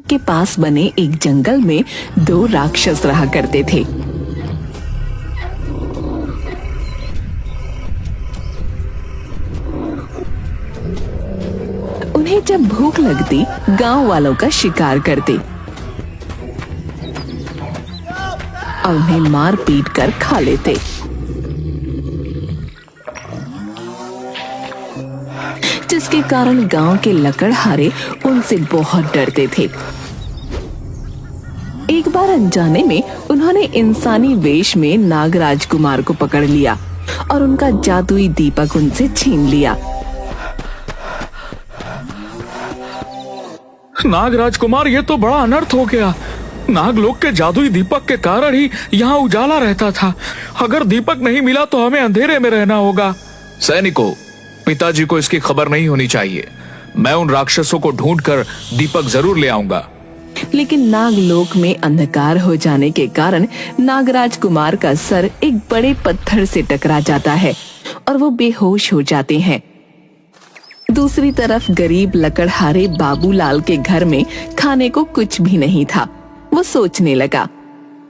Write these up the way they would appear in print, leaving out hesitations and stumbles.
के पास बने एक जंगल में दो राक्षस रहा करते थे। उन्हें जब भूख लगती गांव वालों का शिकार करते और उन्हें मार पीट कर खा लेते। जिसके कारण गांव के लकड़हारे उनसे बहुत डरते थे। एक बार अनजाने में उन्होंने इंसानी वेश में नागराज कुमार को पकड़ लिया और उनका जादुई दीपक उनसे छीन लिया। नागराज कुमार, ये तो बड़ा अनर्थ हो गया। नागलोक के जादुई दीपक के कारण ही यहाँ उजाला रहता था। अगर दीपक नहीं मिला तो हमें अंधेरे में रहना होगा। सैनिकों, पिताजी को इसकी खबर नहीं होनी चाहिए। मैं उन राक्षसों को ढूंढकर दीपक जरूर ले आऊंगा। लेकिन नागलोक में अंधकार हो जाने के कारण नागराज कुमार का सर एक बड़े पत्थर से टकरा जाता है और वो बेहोश हो जाते हैं। दूसरी तरफ गरीब लकड़हारे बाबूलाल के घर में खाने को कुछ भी नहीं था। वो सोचने लगा,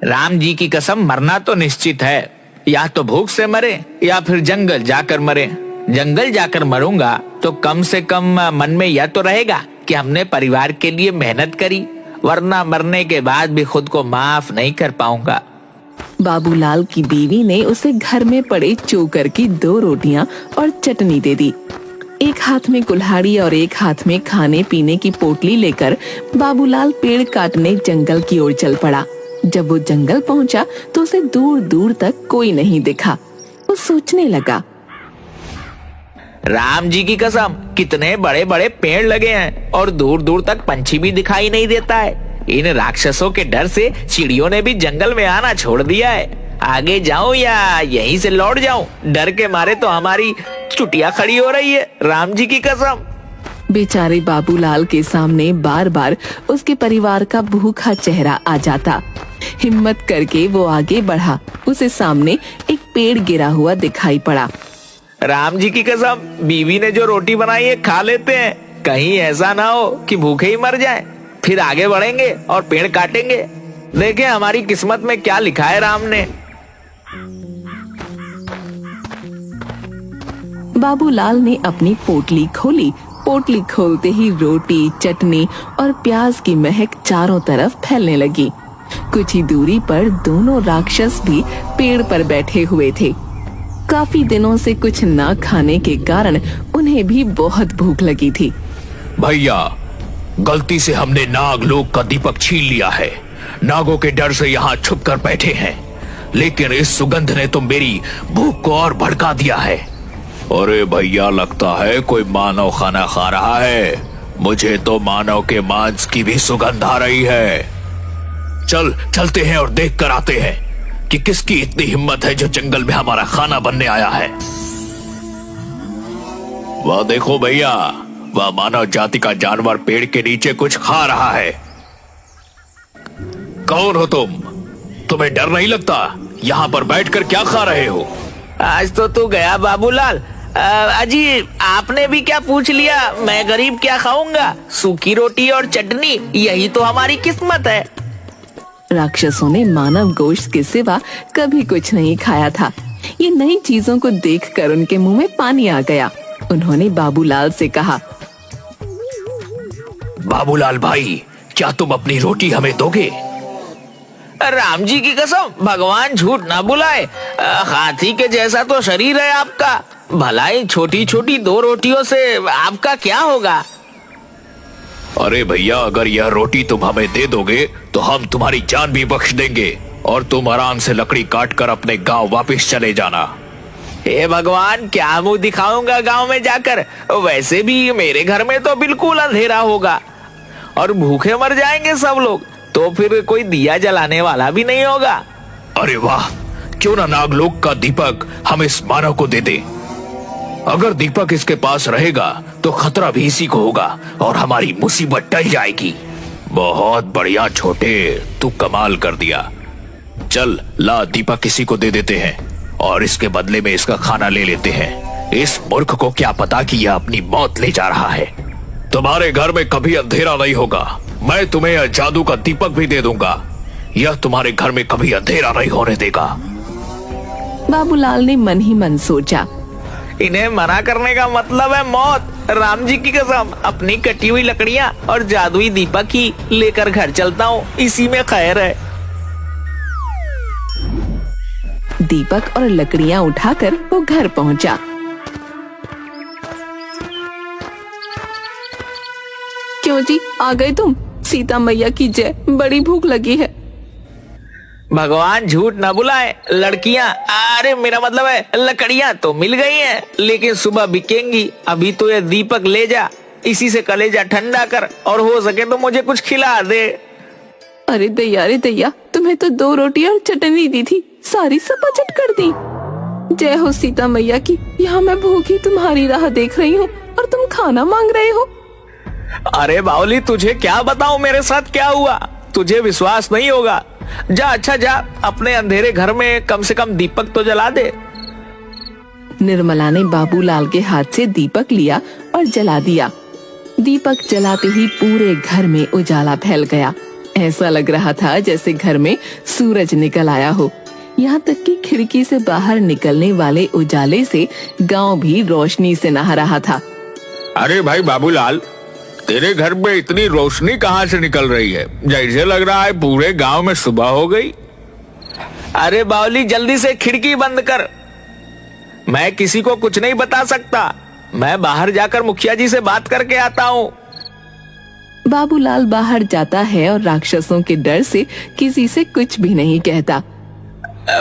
राम जी की कसम, मरना तो निश्चित है। या तो भूख से मरे या फिर जंगल जाकर मरे। जंगल जाकर मरूंगा तो कम से कम मन में यह तो रहेगा कि हमने परिवार के लिए मेहनत करी, वरना मरने के बाद भी खुद को माफ नहीं कर पाऊंगा। बाबूलाल की बीवी ने उसे घर में पड़े चोकर की 2 रोटियां और चटनी दे दी। एक हाथ में कुल्हाड़ी और एक हाथ में खाने पीने की पोटली लेकर बाबूलाल पेड़ काटने जंगल की ओर चल पड़ा। जब वो जंगल पहुंचा तो उसे दूर दूर तक कोई नहीं दिखा। वो सोचने लगा, राम जी की कसम, कितने बड़े बड़े पेड़ लगे हैं और दूर दूर तक पंछी भी दिखाई नहीं देता है। इन राक्षसों के डर से चिड़ियों ने भी जंगल में आना छोड़ दिया है। आगे जाऊं या यहीं से लौट जाऊं? डर के मारे तो हमारी चुटिया खड़ी हो रही है। राम जी की कसम। बेचारे बाबूलाल के सामने बार बार उसके परिवार का भूखा चेहरा आ जाता। हिम्मत करके वो आगे बढ़ा। उसे सामने एक पेड़ गिरा हुआ दिखाई पड़ा। राम जी की कसम, बीवी ने जो रोटी बनाई है खा लेते हैं। कहीं ऐसा ना हो कि भूखे ही मर जाएं। फिर आगे बढ़ेंगे और पेड़ काटेंगे। देखें हमारी किस्मत में क्या लिखा है राम ने। बाबूलाल ने अपनी पोटली खोली। पोटली खोलते ही रोटी, चटनी और प्याज की महक चारों तरफ फैलने लगी। कुछ ही दूरी पर दोनों राक्षस भी पेड़ पर बैठे हुए थे। काफी दिनों से कुछ ना खाने के कारण उन्हें भी बहुत भूख लगी थी। भैया, गलती से हमने नागलोक का दीपक छीन लिया है। नागों के डर से यहाँ छुप कर बैठे हैं, लेकिन इस सुगंध ने तो मेरी भूख को और भड़का दिया है। अरे भैया, लगता है कोई मानव खाना खा रहा है। मुझे तो मानव के मांस की भी सुगंध आ रही है। चलते हैं और देख कर आते हैं कि किसकी इतनी हिम्मत है जो जंगल में हमारा खाना बनने आया है। वह देखो भैया, वह मानव जाति का जानवर पेड़ के नीचे कुछ खा रहा है। कौन हो तुम? तुम्हें डर नहीं लगता? यहाँ पर बैठकर क्या खा रहे हो? आज तो तू गया बाबूलाल। अजी, आपने भी क्या पूछ लिया? मैं गरीब क्या खाऊंगा? सूखी रोटी और चटनी, यही तो हमारी किस्मत है। राक्षसों ने मानव गोश्त के सिवा कभी कुछ नहीं खाया था। ये नई चीजों को देखकर उनके मुंह में पानी आ गया। उन्होंने बाबूलाल से कहा, बाबूलाल भाई, क्या तुम अपनी रोटी हमें दोगे? राम जी की कसम, भगवान झूठ ना बुलाए। हाथी के जैसा तो शरीर है आपका। भलाई छोटी छोटी 2 रोटियों से आपका क्या होगा? अरे भैया, अगर यह रोटी तुम हमें दे दोगे तो हम तुम्हारी जान भी बख्श देंगे और तुम आराम से लकड़ी काट कर अपने गांव वापस चले जाना। हे भगवान, क्या मुंह दिखाऊंगा गांव में जाकर? वैसे भी मेरे घर में तो बिल्कुल अंधेरा होगा और भूखे मर जाएंगे सब लोग। तो फिर कोई दिया जलाने वाला भी नहीं होगा। अरे वाह, क्यों ना नागलोक का दीपक हम इस मानव को दे दे। अगर दीपक इसके पास रहेगा तो खतरा भी इसी को होगा और हमारी मुसीबत टल जाएगी। बहुत बढ़िया छोटे, तू कमाल कर दिया। चल ला, दीपक किसी को दे देते हैं और इसके बदले में इसका खाना ले लेते हैं। इस मूर्ख को क्या पता कि यह अपनी मौत ले जा रहा है। तुम्हारे घर में कभी अंधेरा नहीं होगा मैं तुम्हें यह जादू का दीपक भी दे दूंगा। यह तुम्हारे घर में कभी अंधेरा नहीं होने देगा। बाबूलाल ने मन ही मन सोचा, इन्हें मना करने का मतलब है मौत। राम जी की कसम, अपनी कटी हुई लकड़ियाँ और जादुई दीपक ही लेकर घर चलता हूँ, इसी में खैर है। दीपक और लकड़ियां उठाकर वो घर पहुंचा। क्यों जी, आ गए तुम? सीता मैया की जय, बड़ी भूख लगी है। भगवान झूठ न बुलाए, लड़कियां, अरे मेरा मतलब है लकड़ियां तो मिल गई हैं, लेकिन सुबह बिकेंगी। अभी तो ये दीपक ले जा, इसी से कलेजा ठंडा कर, और हो सके तो मुझे कुछ खिला दे। अरे दैया, तुम्हें तो 2 रोटी और चटनी दी थी, सारी सपाचट कर दी। जय हो सीता मैया की। यहाँ मैं भूखी तुम्हारी राह देख रही हूँ और तुम खाना मांग रहे हो। अरे बावली, तुझे क्या बताऊं मेरे साथ क्या हुआ, तुझे विश्वास नहीं होगा। जा, अच्छा जा, अपने अंधेरे घर में कम से कम दीपक तो जला दे। निर्मला ने बाबूलाल के हाथ से दीपक लिया और जला दिया। दीपक जलाते ही पूरे घर में उजाला फैल गया। ऐसा लग रहा था जैसे घर में सूरज निकल आया हो। यहाँ तक कि खिड़की से बाहर निकलने वाले उजाले से गांव भी रोशनी से नहा रहा था। अरे भाई बाबूलाल, तेरे घर में इतनी रोशनी कहाँ से निकल रही है? जैसे लग रहा है पूरे गांव में सुबह हो गई। अरे बावली, जल्दी से खिड़की बंद कर। मैं किसी को कुछ नहीं बता सकता, मैं बाहर जाकर मुखिया जी से बात करके आता हूँ। बाबूलाल बाहर जाता है और राक्षसों के डर से किसी से कुछ भी नहीं कहता।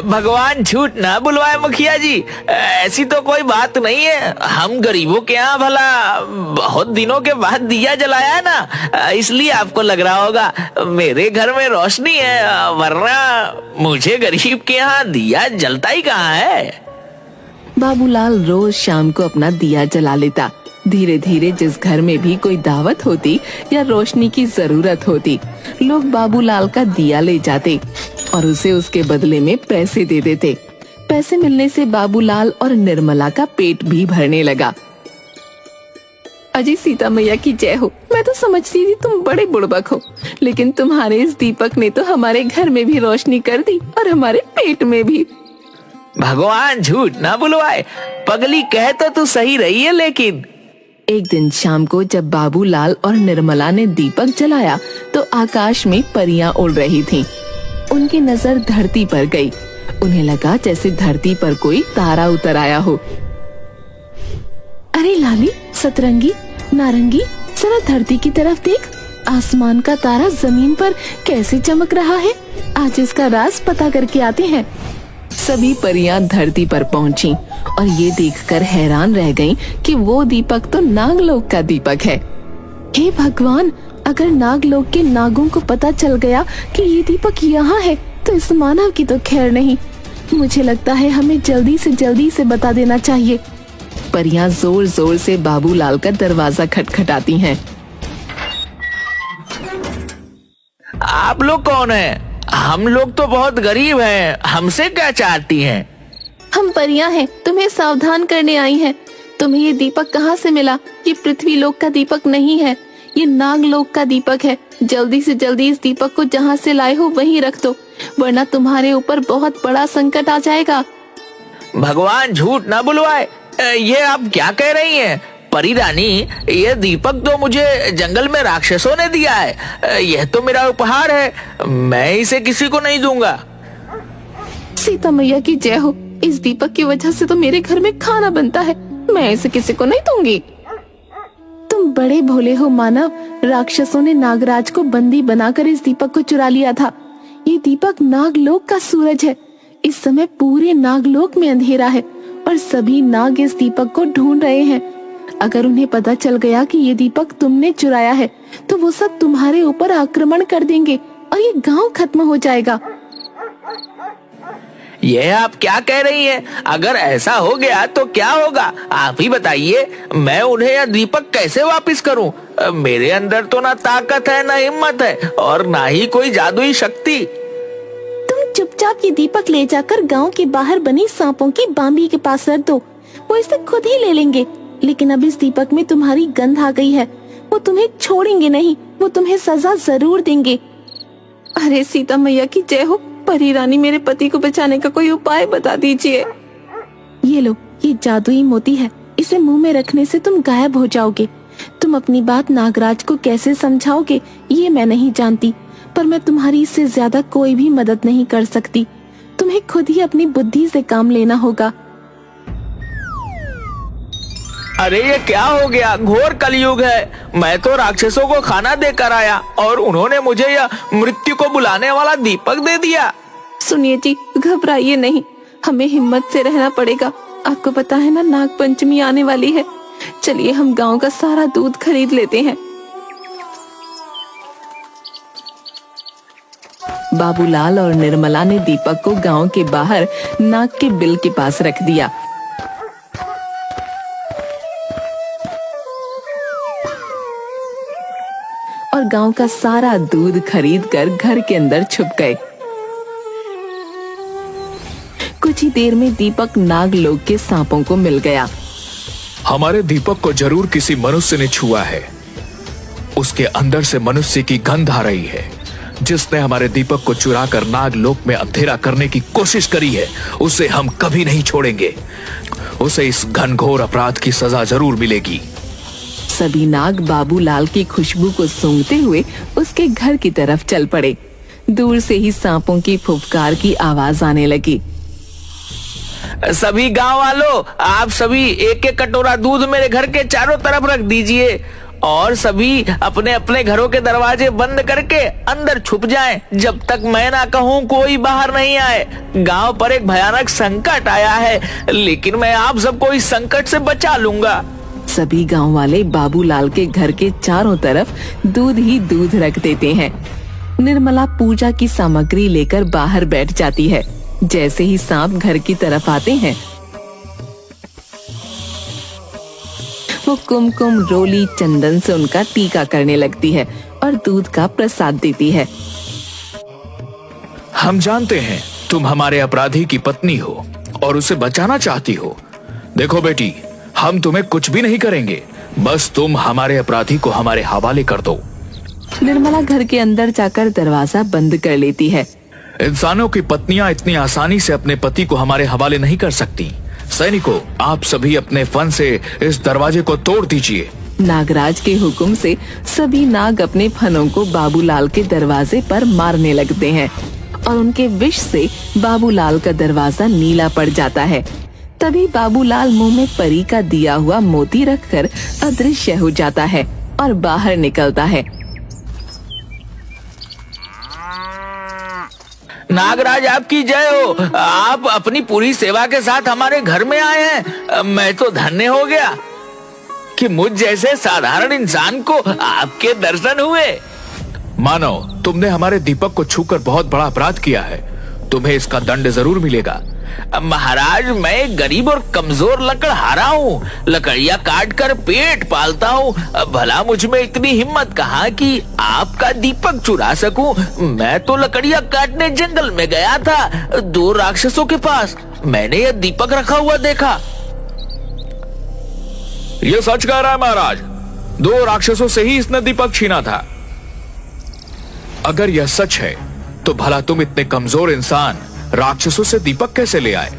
भगवान झूठ ना बुलवाए मुखिया जी, ऐसी तो कोई बात नहीं है। हम गरीबों के यहाँ भला बहुत दिनों के बाद दिया जलाया है ना, इसलिए आपको लग रहा होगा मेरे घर में रोशनी है, वरना मुझे गरीब के यहाँ दिया जलता ही कहाँ है। बाबूलाल रोज शाम को अपना दिया जला लेता। धीरे धीरे जिस घर में भी कोई दावत होती या रोशनी की जरूरत होती, लोग बाबूलाल का दिया ले जाते और उसे उसके बदले में पैसे दे देते। पैसे मिलने से बाबूलाल और निर्मला का पेट भी भरने लगा। अजी सीता मैया की जय हो। मैं तो समझती थी तुम बड़े बुड़बक हो, लेकिन तुम्हारे इस दीपक ने तो हमारे घर में भी रोशनी कर दी और हमारे पेट में भी। भगवान झूठ ना बुलवाए, पगली कह तो तू सही रही है। लेकिन एक दिन शाम को जब बाबूलाल और निर्मला ने दीपक जलाया तो आकाश में परियां उड़ रही थीं। उनकी नजर धरती पर गई। उन्हें लगा जैसे धरती पर कोई तारा उतर आया हो। अरे लाली, सतरंगी, नारंगी, जरा धरती की तरफ देख। आसमान का तारा जमीन पर कैसे चमक रहा है। आज इसका राज पता करके आते हैं। सभी परियां धरती पर पहुंची और ये देखकर हैरान रह गईं कि वो दीपक तो नागलोक का दीपक है। हे भगवान, अगर नागलोक के नागों को पता चल गया कि ये दीपक यहाँ है तो इस मानव की तो खैर नहीं। मुझे लगता है हमें जल्दी से बता देना चाहिए। परियां जोर जोर से बाबूलाल का दरवाजा खटखटाती हैं। आप लोग कौन हैं? हम लोग तो बहुत गरीब हैं, हमसे क्या चाहती हैं? हम परियां हैं, तुम्हें सावधान करने आई हैं। तुम्हें ये दीपक कहाँ से मिला? ये पृथ्वी लोक का दीपक नहीं है, ये नागलोक का दीपक है। जल्दी से जल्दी इस दीपक को जहाँ से लाए हो वहीं रख दो, वरना तुम्हारे ऊपर बहुत बड़ा संकट आ जाएगा। भगवान झूठ ना बुलवाए, ये आप क्या कह रही हैं? परी रानी, ये दीपक तो मुझे जंगल में राक्षसों ने दिया है। यह तो मेरा उपहार है, मैं इसे किसी को नहीं दूंगा। सीता मैया की जय हो। इस दीपक की वजह से तो मेरे घर में खाना बनता है, मैं इसे किसी को नहीं दूंगी। तुम बड़े भोले हो मानव। राक्षसों ने नागराज को बंदी बनाकर इस दीपक को चुरा लिया था। ये दीपक नागलोक का सूरज है। इस समय पूरे नागलोक में अंधेरा है और सभी नाग इस दीपक को ढूंढ रहे हैं। अगर उन्हें पता चल गया कि ये दीपक तुमने चुराया है तो वो सब तुम्हारे ऊपर आक्रमण कर देंगे और ये गांव खत्म हो जाएगा। ये आप क्या कह रही हैं? अगर ऐसा हो गया तो क्या होगा, आप ही बताइए। मैं उन्हें यह दीपक कैसे वापस करूं? मेरे अंदर तो ना ताकत है, ना हिम्मत है और ना ही कोई जादुई शक्ति। तुम चुपचाप ये दीपक ले जाकर गांव के बाहर बनी सांपों की बांबी के पास रख दो, वो इसे खुद ही ले लेंगे। लेकिन अब इस दीपक में तुम्हारी गंध आ गई है, वो तुम्हें छोड़ेंगे नहीं, वो तुम्हें सजा जरूर देंगे। अरे सीता मैया की जय हो, परी रानी मेरे पति को बचाने का कोई उपाय बता दीजिए। ये लो, ये जादुई मोती है, इसे मुंह में रखने से तुम गायब हो जाओगे। तुम अपनी बात नागराज को कैसे समझाओगे ये मैं नहीं जानती, पर मैं तुम्हारी इससे ज्यादा कोई भी मदद नहीं कर सकती। तुम्हें खुद ही अपनी बुद्धि से काम लेना होगा। अरे ये क्या हो गया, घोर कलयुग है। मैं तो राक्षसों को खाना देकर आया और उन्होंने मुझे यह मृत्यु को बुलाने वाला दीपक दे दिया। सुनिए जी, घबराइए नहीं, हमें हिम्मत से रहना पड़ेगा। आपको पता है ना, नाग पंचमी आने वाली है। चलिए हम गांव का सारा दूध खरीद लेते हैं। बाबूलाल और निर्मला ने दीपक को गांव के बाहर नाग के बिल के पास रख दिया। और गांव का सारा दूध खरीदकर घर के अंदर छुप गए। कुछ ही देर में दीपक नागलोक के सांपों को मिल गया। हमारे दीपक को जरूर किसी मनुष्य ने छुआ है। उसके अंदर से मनुष्य की गंध आ रही है। जिसने हमारे दीपक को चुरा कर नागलोक में अंधेरा करने की कोशिश करी है, उसे हम कभी नहीं छोड़ेंगे। उसे इस घनघोर अपराध की सजा जरूर मिलेगी। सभी नाग बाबूलाल की खुशबू को सूंघते हुए उसके घर की तरफ चल पड़े। दूर से ही सांपों की फुफकार की आवाज आने लगी। सभी गांव वालों, आप सभी एक एक कटोरा दूध मेरे घर के चारों तरफ रख दीजिए और सभी अपने अपने घरों के दरवाजे बंद करके अंदर छुप जाएं, जब तक मैं ना कहूं कोई बाहर नहीं आए। गांव पर एक भयानक संकट आया है, लेकिन मैं आप सबको इस संकट से बचा लूंगा। सभी गांव वाले बाबूलाल के घर के चारों तरफ दूध ही दूध रख देते हैं। निर्मला पूजा की सामग्री लेकर बाहर बैठ जाती है। जैसे ही सांप घर की तरफ आते हैं, वो कुमकुम, रोली, चंदन से उनका टीका करने लगती है और दूध का प्रसाद देती है। हम जानते हैं तुम हमारे अपराधी की पत्नी हो और उसे बचाना चाहती हो। देखो बेटी, हम तुम्हें कुछ भी नहीं करेंगे, बस तुम हमारे अपराधी को हमारे हवाले कर दो। निर्मला घर के अंदर जाकर दरवाजा बंद कर लेती है। इंसानों की पत्नियां इतनी आसानी से अपने पति को हमारे हवाले नहीं कर सकती। सैनिकों, आप सभी अपने फन से इस दरवाजे को तोड़ दीजिए। नागराज के हुक्म से सभी नाग अपने फनों को बाबूलाल के दरवाजे पर मारने लगते हैं और उनके विष से बाबूलाल का दरवाजा नीला पड़ जाता है। तभी बाबूलाल मुंह में परी का दिया हुआ मोती रखकर अदृश्य हो जाता है और बाहर निकलता है। नागराज आपकी जय हो। आप अपनी पूरी सेवा के साथ हमारे घर में आए हैं। मैं तो धन्य हो गया कि मुझ जैसे साधारण इंसान को आपके दर्शन हुए। मानो तुमने हमारे दीपक को छूकर बहुत बड़ा अपराध किया है। तुम्हें इसका दंड जरूर मिलेगा। महाराज, मैं गरीब और कमजोर लकड़हारा हूँ। लकड़ियाँ काट कर पेट पालता हूँ। भला मुझ में इतनी हिम्मत कहाँ कि आपका दीपक चुरा सकूं। मैं तो लकड़ियाँ काटने जंगल में गया था, 2 राक्षसों के पास। मैंने यह दीपक रखा हुआ देखा। ये सच कह रहा है महाराज, 2 राक्षसों से ही इसने दीपक छीना था। अगर यह सच है तो भला तुम इतने कमजोर इंसान राक्षसों से दीपक कैसे ले आए?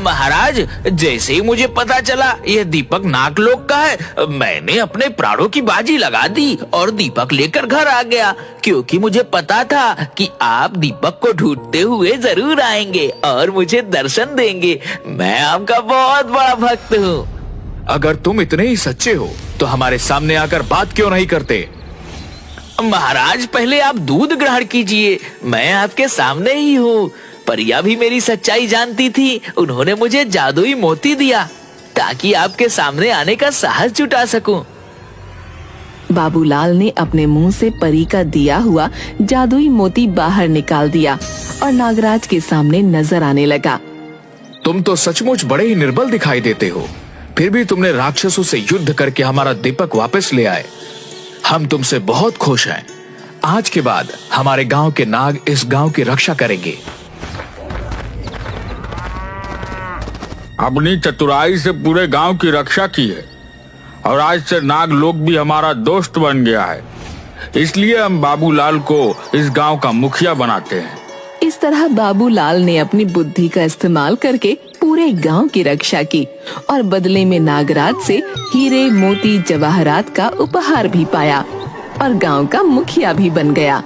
महाराज, जैसे ही मुझे पता चला यह दीपक नागलोक का है, मैंने अपने प्राणों की बाजी लगा दी और दीपक लेकर घर आ गया, क्योंकि मुझे पता था कि आप दीपक को ढूंढते हुए जरूर आएंगे और मुझे दर्शन देंगे। मैं आपका बहुत बड़ा भक्त हूँ। अगर तुम इतने ही सच्चे हो तो हमारे सामने आकर बात क्यों नहीं करते? महाराज, पहले आप दूध ग्रहण कीजिए, मैं आपके सामने ही हूँ। परिया भी मेरी सच्चाई जानती थी। उन्होंने मुझे जादुई मोती दिया ताकि आपके सामने आने का साहस जुटा सकूं। बाबूलाल ने अपने मुंह से परी का दिया हुआ जादुई मोती बाहर निकाल दिया और नागराज के सामने नजर आने लगा। तुम तो सचमुच बड़े ही निर्बल दिखाई देते हो, फिर भी तुमने राक्षसों से युद्ध करके हमारा दीपक वापस ले आए। हम तुमसे बहुत खुश हैं। आज के बाद हमारे गांव के नाग इस गांव की रक्षा करेंगे। अपनी चतुराई से पूरे गांव की रक्षा की है और आज से नागलोक भी हमारा दोस्त बन गया है। इसलिए हम बाबूलाल को इस गांव का मुखिया बनाते हैं। इस तरह बाबूलाल ने अपनी बुद्धि का इस्तेमाल करके पूरे गांव की रक्षा की और बदले में नागराज से हीरे मोती जवाहरात का उपहार भी पाया और गांव का मुखिया भी बन गया।